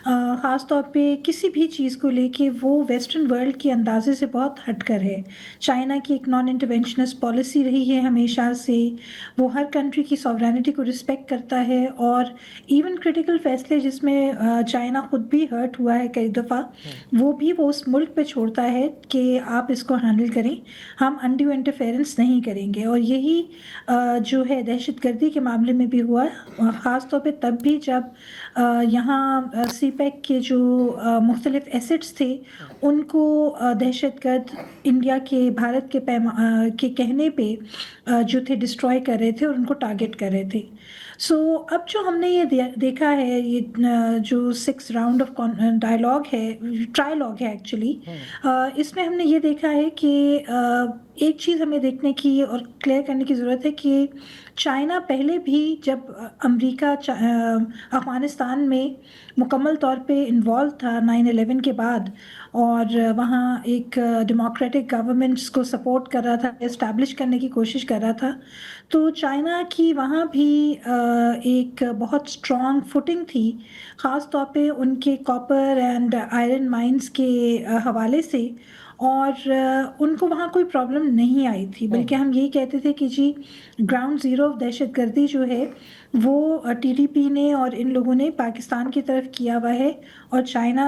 ख़ास तौर पे किसी भी चीज़ को लेके वो वेस्टर्न वर्ल्ड के अंदाजे से बहुत हटकर है। चाइना की एक नॉन इंटरवेंशनिस्ट पॉलिसी रही है हमेशा से, वो हर कंट्री की सॉवरेनिटी को रिस्पेक्ट करता है, और इवन क्रिटिकल फैसले जिसमें चाइना खुद भी हर्ट हुआ है कई दफ़ा, वो भी वो उस मुल्क पे छोड़ता है कि आप इसको हैंडल करें, हम अनड्यू इंटरफेरेंस नहीं करेंगे। और यही जो है दहशतगर्दी के मामले में भी हुआ, ख़ास तौर पे तब भी जब यहाँ सी पैक के जो मुख्तलिफ एसेट्स थे उनको दहशतगर्द इंडिया के, भारत के कहने पे जो थे डिस्ट्रॉय कर रहे थे और उनको टारगेट कर रहे थे। सो अब जो हमने ये देखा है, ये जो 6 राउंड ऑफ डायलॉग है, ट्रायलॉग है एक्चुअली, इसमें हमने ये देखा है कि एक चीज़ हमें देखने की और क्लियर करने की ज़रूरत है कि चाइना पहले भी जब अमेरिका अफ़गानिस्तान में मुकम्मल तौर पे इन्वॉल्व था 9/11 के बाद, और वहाँ एक डेमोक्रेटिक गवर्नमेंट्स को सपोर्ट कर रहा था, इस्टेब्लिश करने की कोशिश कर रहा था, तो चाइना की वहाँ भी एक बहुत स्ट्रॉन्ग फुटिंग थी, ख़ास तौर पे उनके कॉपर एंड आयरन माइंस के हवाले से, और उनको वहाँ कोई प्रॉब्लम नहीं आई थी। बल्कि हम यही कहते थे कि जी ग्राउंड ज़ीरो ऑफ दहशतगर्दी जो है वो टीटीपी ने और इन लोगों ने पाकिस्तान की तरफ किया हुआ है, और चाइना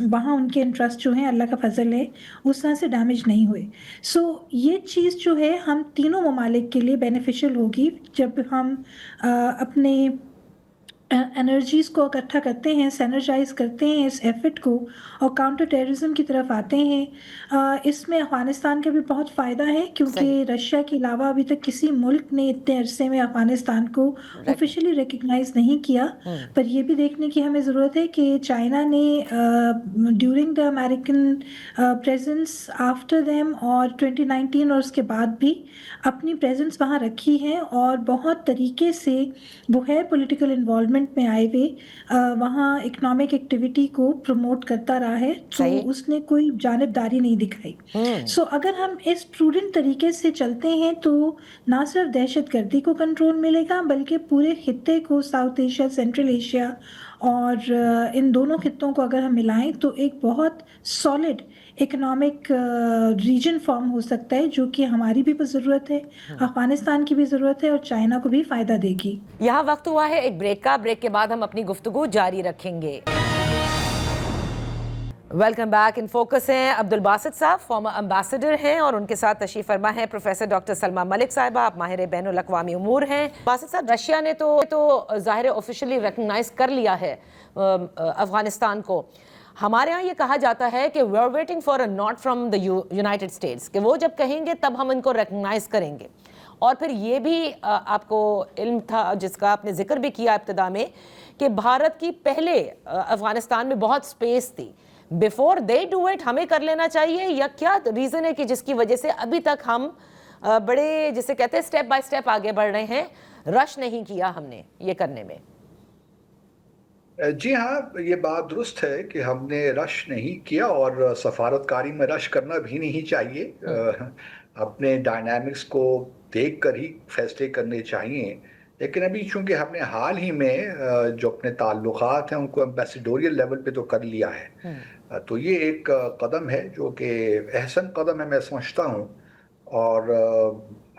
वहाँ उनके इंटरेस्ट जो हैं, अल्लाह का फजल है, उस तरह से डैमेज नहीं हुए। सो ये चीज़ जो है हम तीनों ममालिक के लिए बेनिफिशियल होगी जब हम अपने एनर्जीज़ को इकट्ठा करते हैं, सैनर्जाइज करते हैं इस एफर्ट को और काउंटर टेररिज्म की तरफ आते हैं। इसमें अफ़गानिस्तान का भी बहुत फ़ायदा है क्योंकि रशिया के अलावा अभी तक किसी मुल्क ने इतने अरसे में अफ़गानिस्तान को ऑफिशियली रिकग्नाइज नहीं किया। पर ये भी देखने की हमें ज़रूरत है कि चाइना ने during the American presence after them और 2019 और उसके बाद भी अपनी प्रेजेंस वहाँ रखी है और बहुत तरीके से वो है पॉलिटिकल इन्वॉल्वमेंट में आए हुए वहाँ इकोनॉमिक एक्टिविटी को प्रमोट करता रहा है, तो उसने कोई जानिबदारी नहीं दिखाई। सो अगर हम इस प्रूडेंट तरीके से चलते हैं तो ना सिर्फ दहशतगर्दी को कंट्रोल मिलेगा बल्कि पूरे खित्ते को, साउथ एशिया, सेंट्रल एशिया और इन दोनों खित्तों को अगर हम मिलाएं तो एक बहुत सॉलिड इकोनॉमिक रीजन फॉर्म हो सकता है जो कि हमारी भी ज़रूरत है, अफगानिस्तान की भी ज़रूरत है और चाइना को भी फ़ायदा देगी। यहाँ वक्त हुआ है एक ब्रेक का। ब्रेक के बाद हम अपनी गुफ्तगू जारी रखेंगे। Welcome back. इन फोकस हैं अब्दुल बासित साहब, फॉर्मर एम्बेसडर हैं, और उनके साथ तशरीफ फरमा है प्रोफेसर डॉक्टर सलमा मलिक साहिबा, आप माहिर बैनुल अक़वामी उमूर हैं। बासित साहब, रशिया ने तो ज़ाहिर ऑफिशियली रिकग्नाइज कर लिया है अफ़गानिस्तान को। हमारे यहाँ ये कहा जाता है कि we are waiting for a nod from the United States, कि वो जब कहेंगे तब हम इनको रिकग्नाइज करेंगे। और फिर ये भी आपको इल्म था, जिसका आपने जिक्र भी किया इब्तिदा में, कि भारत की पहले अफ़गानिस्तान में बहुत स्पेस थी। बिफोर दे डू इट हमें कर लेना चाहिए, या क्या रीज़न है कि जिसकी वजह से अभी तक हम बड़े, जिसे कहते हैं, स्टेप बाय स्टेप आगे बढ़ रहे हैं, रश नहीं किया हमने ये करने में? जी हाँ, ये बात दुरुस्त है कि हमने रश नहीं किया और सफारतकारी में रश करना भी नहीं चाहिए। अपने डायनामिक्स को देख कर ही फैसले करने चाहिए। लेकिन अभी चूंकि हमने हाल ही में जो अपने ताल्लुकात हैं उनको एम्बेसडोरियल लेवल पे तो कर लिया है, तो ये एक कदम है जो कि अहसन कदम है, मैं समझता हूँ। और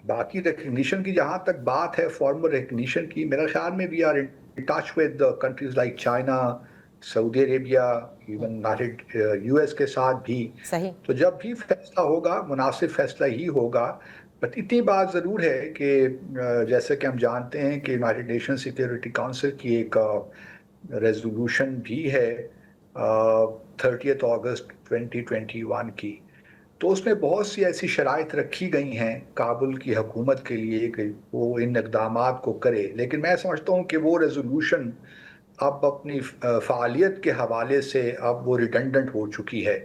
बाकी रिकग्निशन की जहाँ तक बात है, फॉर्मल रिकग्निशन की, मेरे ख्याल में we are in touch with countries like China, Saudi Arabia, even United US के साथ भी। सही। तो जब भी फैसला होगा, मुनासिब फैसला ही होगा। बट इतनी बात ज़रूर है कि जैसे कि हम जानते हैं कि यूनाइटेड नेशन सिक्योरिटी काउंसिल की एक रेजोल्यूशन भी है 30 अगस्त 2021 की, तो उसमें बहुत सी ऐसी शराइत रखी गई हैं काबुल की हुकूमत के लिए कि वो इन इक़दामात को करे। लेकिन मैं समझता हूँ कि वो रेजोल्यूशन अब अपनी फ़ालियत के हवाले से अब वो रिडंडेंट हो चुकी है,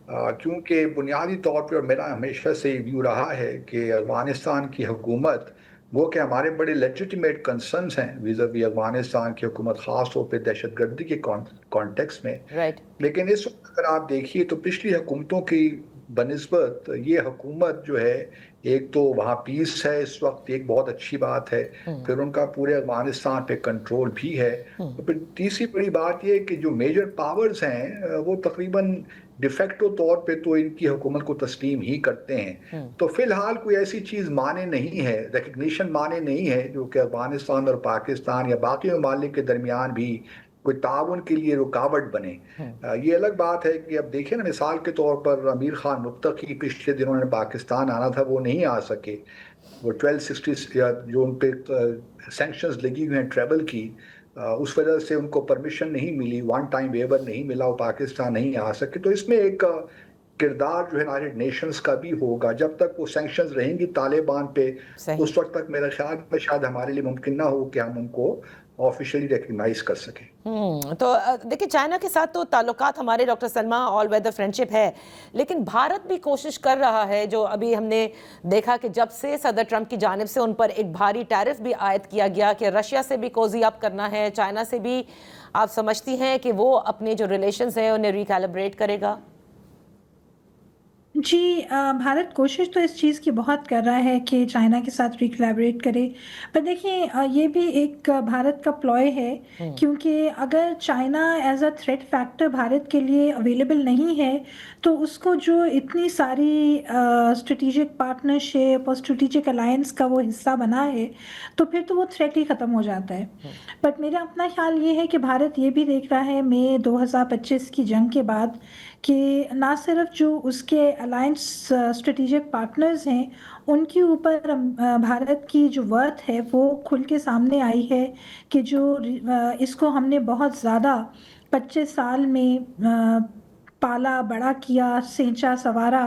क्योंकि बुनियादी तौर पर मेरा हमेशा से व्यू रहा है कि अफ़गानिस्तान की हुकूमत, वो कि हमारे बड़े लेजिटिमेट कंसर्न्स हैं विज़ावी अफ़गानिस्तान की हुकूमत, ख़ास तौर पे दहशतगर्दी के कॉन्टेक्स्ट में। राइट। लेकिन इस वक्त अगर आप देखिए तो पिछली हुकूमतों की बनिस्बत ये हुकूमत जो है, एक तो वहाँ पीस है इस वक्त, एक बहुत अच्छी बात है, फिर उनका पूरे अफगानिस्तान पे कंट्रोल भी है। तो फिर तीसरी बड़ी बात ये कि जो मेजर पावर्स हैं वो तकरीबन डिफेक्टो तौर पे तो इनकी हुकूमत को तस्लीम ही करते हैं। तो फिलहाल कोई ऐसी चीज़ माने नहीं है, रिकग्निशन माने नहीं है जो कि अफगानिस्तान और पाकिस्तान या बाकी ममालिक के दरमियान भी कोई ताउन के लिए रुकावट बने। ये अलग बात है कि अब देखिए ना, मिसाल के तौर पर अमीर खान मुत्तकी पिछले दिनों ने पाकिस्तान आना था, वो नहीं आ सके। वो 1260 जो उन पे सैंक्शंस लगी हुई हैं ट्रैवल की, उस वजह से उनको परमिशन नहीं मिली, वन टाइम वेवर नहीं मिला, वो पाकिस्तान नहीं आ सके। तो इसमें एक किरदार जो है यूनाइटेड नेशंस का भी होगा। जब तक वो सैंक्शंस रहेंगी तालिबान पे, उस वक्त तक मेरे ख्याल में शायद हमारे लिए मुमकिन ना हो कि हम उनको ऑफिशियली रिकग्नाइज कर सकें। तो देखिए, चाइना के साथ तो ताल्लुकात हमारे, doctor Salma, all weather friendship है, लेकिन भारत भी कोशिश कर रहा है। जो अभी हमने देखा कि जब से सदर ट्रंप की जानिब से उन पर एक भारी टैरिफ भी आयद किया गया कि रशिया से भी कोजी अप करना है, चाइना से भी, आप समझती हैं कि वो अपने जो रिलेशंस हैं उन्हें रिकैलिब्रेट करेगा? जी, भारत कोशिश तो इस चीज़ की बहुत कर रहा है कि चाइना के साथ रिकोलैबोरेट करे। पर देखिए, ये भी एक भारत का प्लॉय है, क्योंकि अगर China as a threat factor Bharat के लिए अवेलेबल नहीं है तो उसको जो इतनी सारी स्ट्रेटेजिक पार्टनरशिप और स्ट्रेटेजिक अलायंस का वो हिस्सा बना है, तो फिर तो वो थ्रेट ही ख़त्म हो जाता है। बट मेरा अपना ख्याल ये है कि भारत ये भी देख रहा है मई 2025 की जंग के बाद कि ना सिर्फ जो उसके अलायंस स्ट्रेटेजिक पार्टनर्स हैं उनके ऊपर भारत की जो वर्थ है वो खुल के सामने आई है कि जो इसको हमने बहुत ज़्यादा 25 साल में पाला बड़ा किया, सेंचा सवारा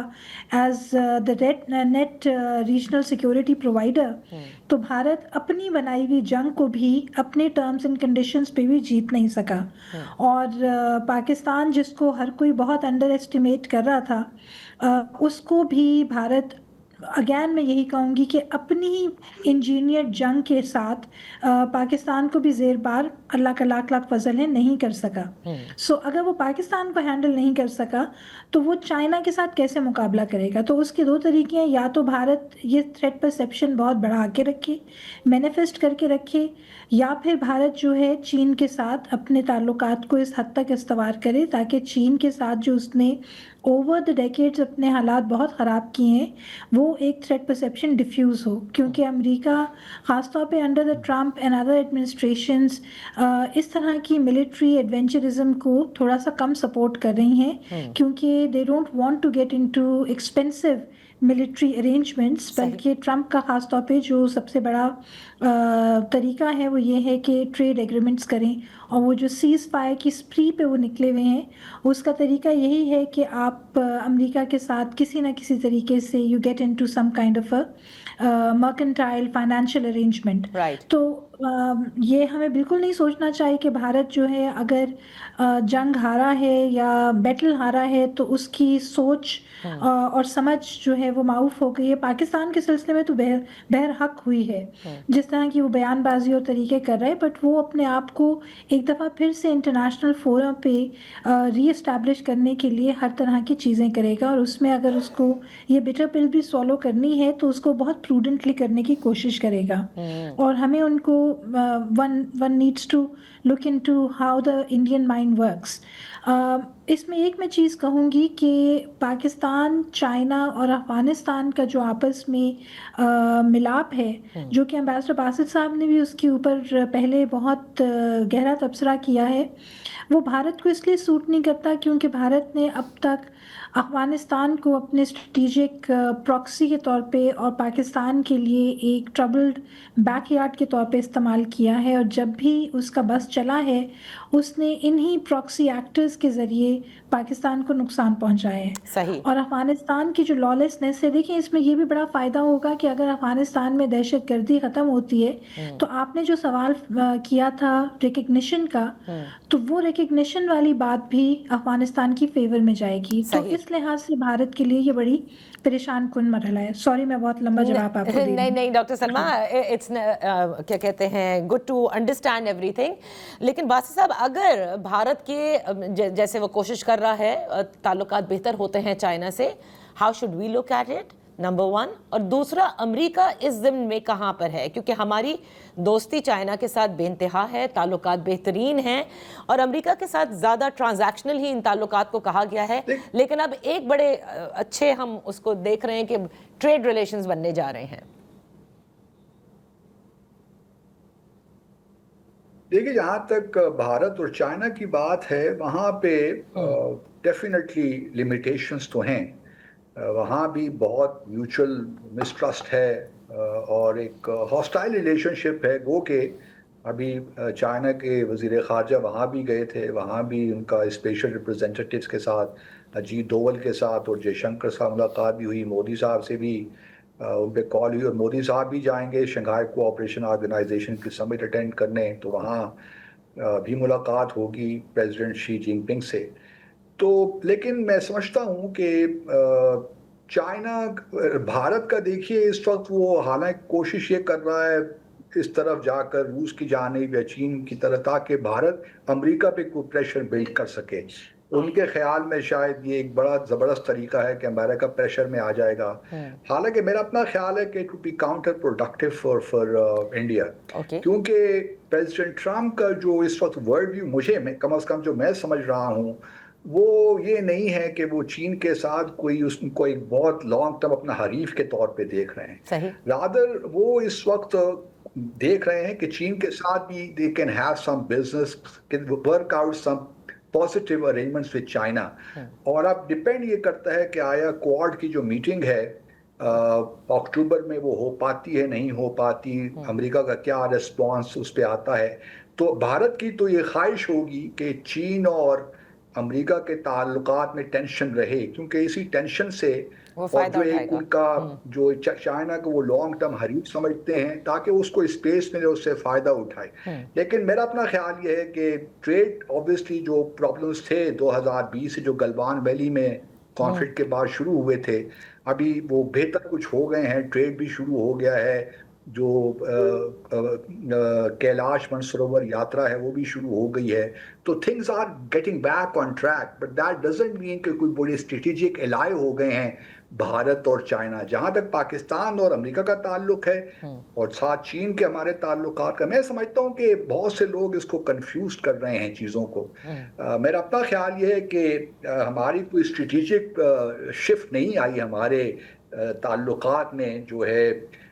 as the net regional security provider, तो भारत अपनी बनाई हुई जंग को भी अपने टर्म्स एंड कंडीशंस पे भी जीत नहीं सका। और पाकिस्तान जिसको हर कोई बहुत अंडर एस्टिमेट कर रहा था, उसको भी भारत अगेन मैं यही कहूँगी कि अपनी इंजीनियर जंग के साथ पाकिस्तान को भी ज़ेर बार अल्लाह का लाख लाख फजल है नहीं कर सका। सो अगर वो पाकिस्तान को हैंडल नहीं कर सका तो वो चाइना के साथ कैसे मुकाबला करेगा? तो उसके दो तरीके हैं, या तो भारत ये थ्रेट परसेप्शन बहुत बढ़ा के रखे, मैनिफेस्ट करके रखे, या फिर भारत जो है चीन के साथ अपने ताल्लुकात को इस हद तक इस्तवार करे ताकि चीन के साथ जो उसने ओवर द डेकेड्स अपने हालात बहुत ख़राब किए हैं वो एक थ्रेट परसेप्शन डिफ्यूज़ हो। क्योंकि अमेरिका ख़ासतौर पे under the Trump and other administrations इस तरह की मिलिट्री एडवेंचरिज्म को थोड़ा सा कम सपोर्ट कर रही हैं क्योंकि they don't want to get into expensive military arrangements, बल्कि ट्रम्प का ख़ास तौर पे जो सबसे बड़ा तरीका है वो ये है कि ट्रेड एग्रीमेंट्स करें, और वो जो सीज़ फायर की स्प्री पे वो निकले हुए हैं उसका तरीका यही है कि आप अमेरिका के साथ किसी ना किसी तरीके से you get into some kind of a mercantile financial arrangement. तो ये हमें बिल्कुल नहीं सोचना चाहिए कि भारत जो है अगर जंग हारा है या बैटल हारा है तो उसकी सोच और समझ जो है वो माऊफ हो गई है। पाकिस्तान के सिलसिले में तो बहरहक हुई है जिस तरह की वो बयानबाजी और तरीके कर रहे हैं, बट वो अपने आप को एक दफ़ा फिर से इंटरनेशनल फोरम पे री एस्टैब्लिश करने के लिए हर तरह की चीज़ें करेगा, और उसमें अगर उसको ये बिटर पिल भी सॉलो करनी है तो उसको बहुत प्रूडेंटली करने की कोशिश करेगा। और हमें उनको one needs to look into how the Indian mind works. इसमें एक मैं चीज़ कहूँगी कि पाकिस्तान, चाइना और अफ़गानिस्तान का जो आपस में मिलाप है, जो कि एम्बेसडर बासित साहब ने भी उसके ऊपर पहले बहुत गहरा तबसरा किया है, वो भारत को इसलिए सूट नहीं करता क्योंकि भारत ने अब तक अफ़गानिस्तान को अपने स्ट्रेटेजिक प्रॉक्सी के तौर पे और पाकिस्तान के लिए एक ट्रबल्ड बैकयार्ड के तौर पे इस्तेमाल किया है, और जब भी उसका बस चला है उसने इन्हीं प्रॉक्सी एक्टर्स के ज़रिए पाकिस्तान को नुकसान पहुंचाया है। सही। और अफ़गानिस्तान की जो लॉलेसनेस है, देखिए इसमें ये भी बड़ा फ़ायदा होगा कि अगर अफ़गानिस्तान में दहशत गर्दी ख़त्म होती है तो आपने जो सवाल किया था रिकग्निशन का, तो वो रिकग्निशन वाली बात भी अफ़गानिस्तान की फेवर में जाएगी। तो इस लिहाज से भारत के लिए ये बड़ी परेशान कुन मरहला है। सॉरी मैं बहुत लंबा जवाब आपको दे नहीं नहीं डॉक्टर सलमा, इट्स क्या कहते हैं गुड टू अंडरस्टैंड एवरीथिंग। लेकिन बासित साहब, अगर भारत के जैसे वो कोशिश कर रहा है ताल्लुकात बेहतर होते हैं चाइना से, how should we look at it, number one. और दूसरा, अमेरिका इस ज़िम्न में कहाँ पर है? क्योंकि हमारी दोस्ती चाइना के साथ बेइंतहा है, ताल्लुकात बेहतरीन हैं, और अमेरिका के साथ ज़्यादा ट्रांजैक्शनल ही इन ताल्लुकात को कहा गया है। लेकिन अब एक बड़े अच्छे हम उसको देख रहे हैं कि ट्रेड रिलेशंस बनने जा रहे हैं। देखिए, जहाँ तक भारत और चाइना की बात है, वहाँ पे डेफिनेटली लिमिटेशंस तो हैं। वहाँ भी बहुत म्यूचुअल मिसट्रस्ट है और एक हॉस्टाइल रिलेशनशिप है। गो के अभी चाइना के वज़ीर ख़ारजा वहाँ भी गए थे, वहाँ भी उनका स्पेशल रिप्रेजेंटेटिव्स के साथ, अजीत डोवल के साथ और जयशंकर साहब मुलाकात भी हुई, मोदी साहब से भी उन पर कॉल हुई, और मोदी साहब भी जाएंगे शंघाई कोऑपरेशन ऑर्गेनाइजेशन की समिट अटेंड करने, तो वहाँ भी मुलाकात होगी प्रेसिडेंट शी जिनपिंग से। तो लेकिन मैं समझता हूँ कि चाइना, भारत का देखिए इस वक्त वो हालांकि कोशिश ये कर रहा है इस तरफ जाकर रूस की जानिब या चीन की तरफ, ताकि भारत अमेरिका पे कोई प्रेशर बिल्ड कर सके। उनके ख्याल में शायद ये एक बड़ा ज़बरदस्त तरीका है कि अमेरिका प्रेशर में आ जाएगा। हालांकि मेरा अपना ख्याल है कि it would be counter productive for India, क्योंकि प्रेसिडेंट ट्रम्प का जो इस वक्त वर्ल्ड व्यू, मुझे कम से कम जो मैं समझ रहा हूँ, वो ये नहीं है कि वो चीन के साथ उसको एक बहुत लॉन्ग टर्म अपना हरीफ के तौर पे देख रहे हैं। रादर वो इस वक्त देख रहे हैं कि चीन के साथ भी they can have some business, work out some positive arrangements with China. اور اب ڈپینڈ یہ کرتا ہے کہ آیا کوڈ کی جو میٹنگ ہے اکتوبر میں وہ ہو پاتی ہے نہیں ہو پاتی، امریکہ کا کیا ریسپانس اس پہ آتا ہے. تو بھارت کی تو یہ خواہش ہوگی کہ چین اور امریکہ کے تعلقات میں ٹینشن رہے، کیونکہ اسی ٹینشن سے اور جو ایک ان کا جو چائنا کو وہ لانگ ٹرم حریف سمجھتے ہیں تاکہ اس کو اسپیس ملے اس سے فائدہ اٹھائے. لیکن میرا اپنا خیال یہ ہے کہ ٹریڈ اوبویسلی جو پرابلمس تھے 2020 سے جو گلوان ویلی میں کانفلکٹ کے بعد شروع ہوئے تھے، ابھی وہ بہتر کچھ ہو گئے ہیں، ٹریڈ بھی شروع ہو گیا ہے، جو کیلاش منسروور یاترا ہے وہ بھی شروع ہو گئی ہے. تو things are getting back on track, but that doesn't mean کہ کوئی بڑے اسٹریٹجک الائے ہو گئے ہیں بھارت اور چائنا. جہاں تک پاکستان اور امریکہ کا تعلق ہے اور ساتھ چین کے ہمارے تعلقات کا، میں سمجھتا ہوں کہ بہت سے لوگ اس کو کنفیوز کر رہے ہیں چیزوں کو. میرا اپنا خیال یہ ہے کہ ہماری کوئی اسٹریٹجک شفٹ نہیں آئی ہمارے تعلقات میں، جو ہے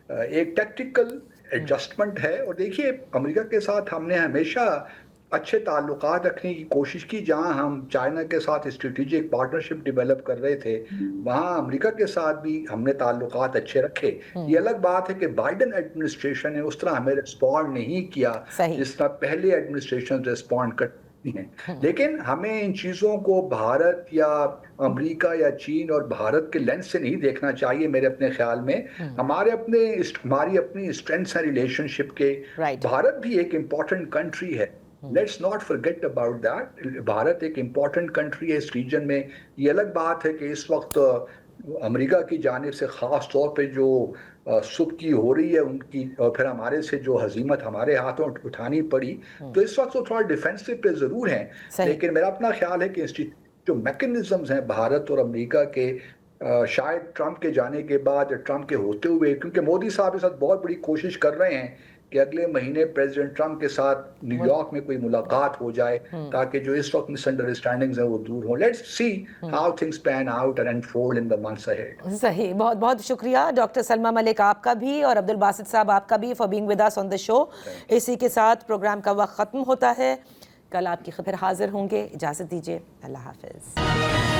ایک ٹیکٹیکل ایڈجسٹمنٹ ہے. اور دیکھیے امریکہ کے ساتھ ہم نے ہمیشہ اچھے تعلقات رکھنے کی کوشش کی. جہاں ہم چائنا کے ساتھ اسٹریٹجک پارٹنرشپ ڈیولپ کر رہے تھے وہاں امریکہ کے ساتھ بھی ہم نے تعلقات اچھے رکھے. یہ الگ بات ہے کہ بائیڈن ایڈمنسٹریشن نے اس طرح ہمیں رسپونڈ نہیں کیا جس طرح پہلے ایڈمنسٹریشن رسپونڈ کرتی ہیں. لیکن ہمیں ان چیزوں کو بھارت یا امریکہ یا چین اور بھارت کے لینس سے نہیں دیکھنا چاہیے. میرے اپنے خیال میں ہماری اپنی اسٹرینتھس ہیں ریلیشن شپ کے. بھارت بھی ایک امپورٹنٹ کنٹری ہے، let's not forget about that. Bharat ایک امپورٹنٹ کنٹری ہے اس ریجن میں. یہ الگ بات ہے کہ اس وقت امریکہ کی جانب سے خاص طور پہ جو سبکی ہو رہی ہے ان کی، اور پھر ہمارے سے جو ہزیمت ہمارے ہاتھوں اٹھانی پڑی، تو اس وقت وہ تھوڑا ڈیفینسو پہ ضرور ہیں. لیکن میرا اپنا خیال ہے کہ جو میکنزمز ہیں بھارت اور امریکہ کے، شاید ٹرمپ کے جانے کے بعد، ٹرمپ کے ہوتے ہوئے، کیونکہ مودی صاحب کے ساتھ بہت بڑی کوشش کر رہے ہیں کہ اگلے مہینے پریزیڈنٹ ٹرمپ کے ساتھ نیو یارک میں کوئی ملاقات ہو جائے تاکہ جو اس وقت مس انڈرسٹینڈنگز ہیں وہ دور ہوں. Let's see how things pan out and unfold in the months ahead. صحیح. بہت بہت شکریہ ڈاکٹر سلمیٰ ملک آپ کا بھی، اور عبدالباسط صاحب آپ کا بھی فار بینگ ود اس آن دا شو. اسی کے ساتھ پروگرام کا وقت ختم ہوتا ہے. کل آپ کی خبر حاضر ہوں گے. اجازت دیجیے. اللہ حافظ.